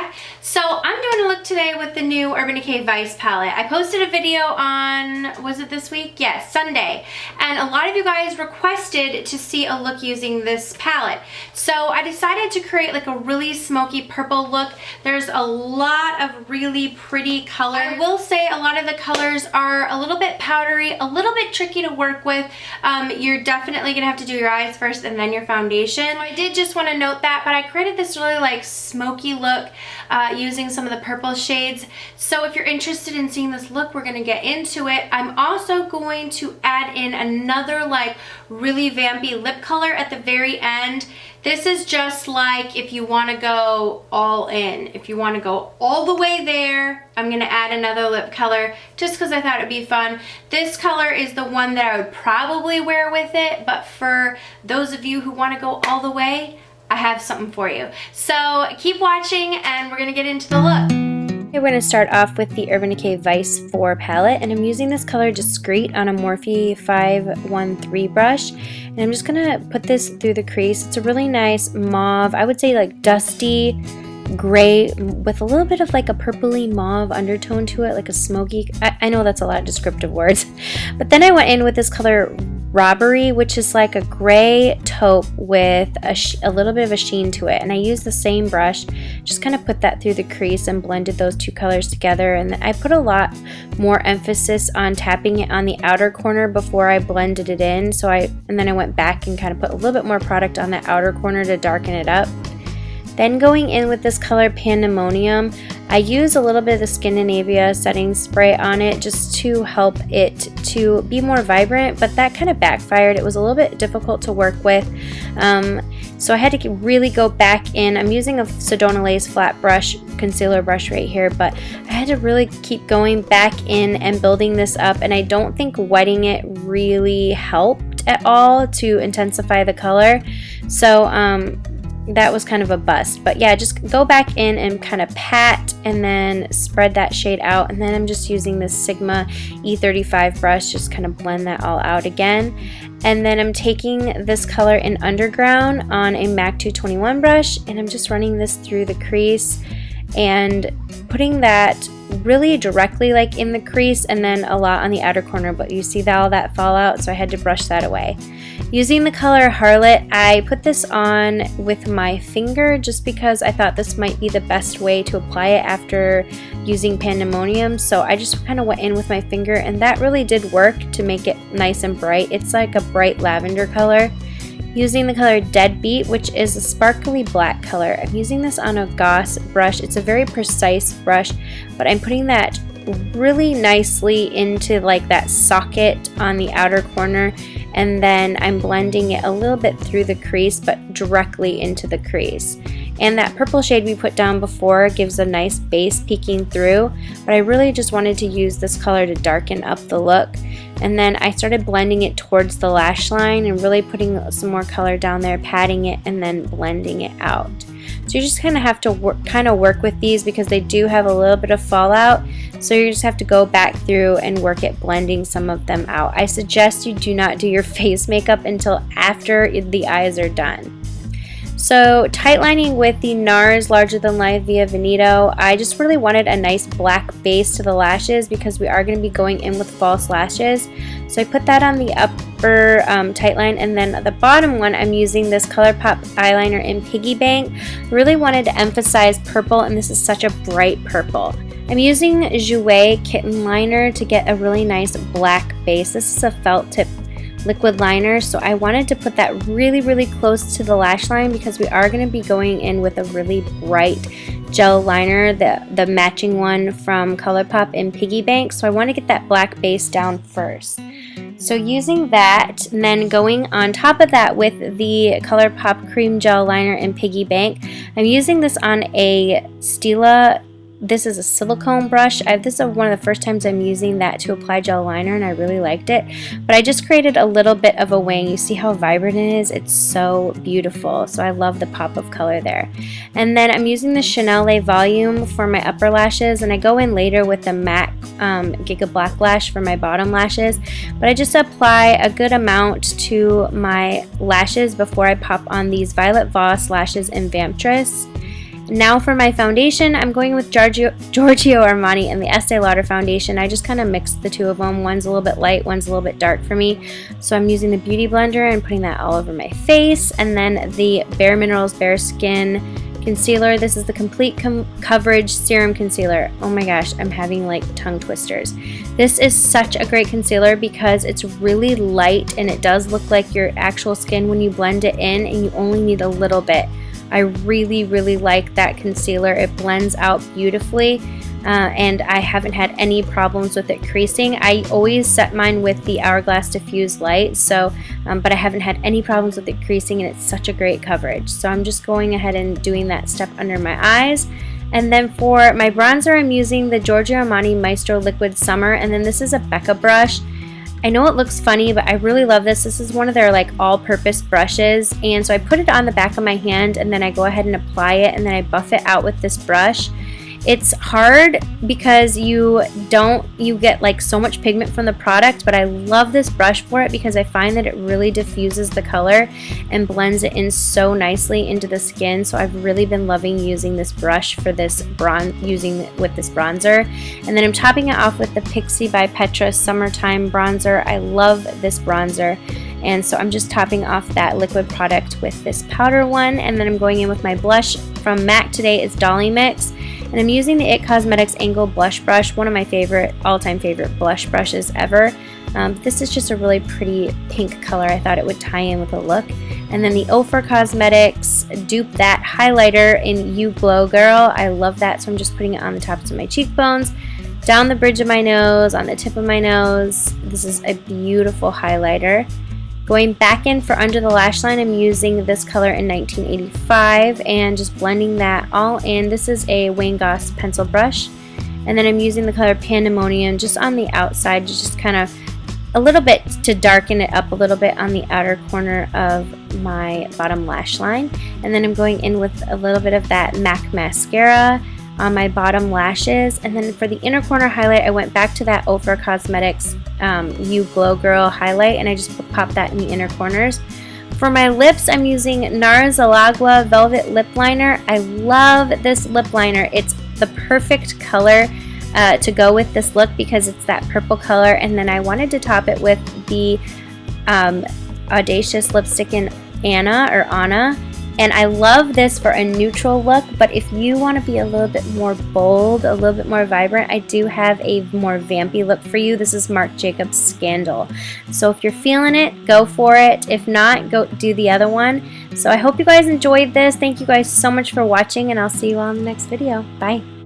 back. So I'm doing a look today with the new Urban Decay Vice palette. I posted a video on, was it this week? Yes, Sunday. And a lot of you guys requested to see a look using this palette. So I decided to create like a really smoky purple look. There's a lot of really pretty colors. I will say a lot of the colors are a little bit powdery, a little bit tricky to work with. You're definitely gonna have to do your eyes first and then your foundation. So I did just want to note that, but I created this really like smoky look using some of the purple shades. So if you're interested in seeing this look, we're gonna get into it. I'm also going to add in another like really vampy lip color at the very end. This is just like if you want to go all in. If you want to go all the way there, I'm going to add another lip color just because I thought it'd be fun. This color is the one that I would probably wear with it, but for those of you who want to go all the way, I have something for you. So keep watching and we're going to get into the look. Okay, we're going to start off with the Urban Decay Vice4 palette, and I'm using this color Discreet on a Morphe 513 brush, and I'm just going to put this through the crease. It's a really nice mauve, I would say like dusty gray with a little bit of like a purpley mauve undertone to it, like a smoky, I know that's a lot of descriptive words, but then I went in with this color Robbery, which is like a gray taupe with a little bit of a sheen to it, and I used the same brush, just kind of put that through the crease and blended those two colors together. And I put a lot more emphasis on tapping it on the outer corner before I blended it in, and then I went back and kind of put a little bit more product on the outer corner to darken it up. Then going in with this color Pandemonium, I use a little bit of the Skindinavia setting spray on it just to help it to be more vibrant, but that kind of backfired. It was a little bit difficult to work with, so I had to really go back in. I'm using a Sedona Lace flat brush, concealer brush right here, but I had to really keep going back in and building this up, and I don't think wetting it really helped at all to intensify the color. So that was kind of a bust, but yeah, just go back in and kind of pat and then spread that shade out, and then I'm just using this Sigma E35 brush, just kind of blend that all out again. And then I'm taking this color in Underground on a MAC 221 brush, and I'm just running this through the crease and putting that really directly like in the crease and then a lot on the outer corner, but you see all that fallout, so I had to brush that away. Using the color Harlot, I put this on with my finger just because I thought this might be the best way to apply it after using Pandemonium, so I just kind of went in with my finger, and that really did work to make it nice and bright. It's like a bright lavender color. Using the color Deadbeat, which is a sparkly black color. I'm using this on a Goss brush. It's a very precise brush, but I'm putting that really nicely into like that socket on the outer corner, and then I'm blending it a little bit through the crease but directly into the crease. And that purple shade we put down before gives a nice base peeking through, but I really just wanted to use this color to darken up the look. And then I started blending it towards the lash line and really putting some more color down there, patting it and then blending it out. So you just kind of have to work with these because they do have a little bit of fallout, so you just have to go back through and work at blending some of them out. I suggest you do not do your face makeup until after the eyes are done. So tight lining with the NARS Larger Than Life via Veneto, I just really wanted a nice black base to the lashes because we are going to be going in with false lashes. So I put that on the upper tight line, and then the bottom one I'm using this Colourpop eyeliner in Piggy Bank. I really wanted to emphasize purple, and this is such a bright purple. I'm using Jouer Kitten liner to get a really nice black base. This is a felt tip liquid liner, so I wanted to put that really close to the lash line because we are going to be going in with a really bright gel liner, the matching one from Colourpop in Piggy Bank, so I want to get that black base down first. So using that, and then going on top of that with the Colourpop cream gel liner in Piggy Bank, I'm using this on a Stila. This is a silicone brush. This is one of the first times I'm using that to apply gel liner, and I really liked it. But I just created a little bit of a wing. You see how vibrant it is? It's so beautiful. So I love the pop of color there. And then I'm using the Chanel Le Volume for my upper lashes, and I go in later with the MAC Gigablack lash for my bottom lashes. But I just apply a good amount to my lashes before I pop on these Violet Voss lashes in Vamptress. Now for my foundation, I'm going with Giorgio Armani and the Estee Lauder foundation. I just kind of mixed the two of them. One's a little bit light, one's a little bit dark for me. So I'm using the Beauty Blender and putting that all over my face. And then the Bare Minerals Bare Skin Concealer. This is the Complete Coverage Serum Concealer. Oh my gosh, I'm having like tongue twisters. This is such a great concealer because it's really light and it does look like your actual skin when you blend it in, and you only need a little bit. I really, really like that concealer. It blends out beautifully. And I haven't had any problems with it creasing. I always set mine with the Hourglass Diffuse Light, so but I haven't had any problems with it creasing, and it's such a great coverage. So I'm just going ahead and doing that step under my eyes. And then for my bronzer, I'm using the Giorgio Armani Maestro Liquid Summer, and then this is a BECCA brush. I know it looks funny, but I really love this. This is one of their like all-purpose brushes, and so I put it on the back of my hand, and then I go ahead and apply it, and then I buff it out with this brush. It's hard because you get like so much pigment from the product, but I love this brush for it because I find that it really diffuses the color and blends it in so nicely into the skin. So I've really been loving using this brush for this with this bronzer. And then I'm topping it off with the Pixi by Petra Summertime Bronzer. I love this bronzer. And so I'm just topping off that liquid product with this powder one, and then I'm going in with my blush from MAC today. Is Dollymix, and I'm using the IT Cosmetics Angle Blush Brush, one of my all-time favorite blush brushes ever. This is just a really pretty pink color. I thought it would tie in with the look. And then the OFRA Cosmetics DupeThat highlighter in You Glow Girl. I love that, so I'm just putting it on the tops of my cheekbones, down the bridge of my nose, on the tip of my nose. This is a beautiful highlighter. Going back in for under the lash line, I'm using this color in 1985 and just blending that all in. This is a Wayne Goss pencil brush. And then I'm using the color Pandemonium just on the outside, just kind of a little bit to darken it up a little bit on the outer corner of my bottom lash line. And then I'm going in with a little bit of that MAC mascara on my bottom lashes. And then for the inner corner highlight, I went back to that OFRA Cosmetics You Glow Girl highlight, and I just popped that in the inner corners. For my lips, I'm using NARS Agua Velvet Lip Liner. I love this lip liner. It's the perfect color to go with this look because it's that purple color. And then I wanted to top it with the Audacious lipstick in Anna. And I love this for a neutral look, but if you want to be a little bit more bold, a little bit more vibrant, I do have a more vampy look for you. This is Marc Jacobs Scandal. So if you're feeling it, go for it. If not, go do the other one. So I hope you guys enjoyed this. Thank you guys so much for watching, and I'll see you all in the next video. Bye.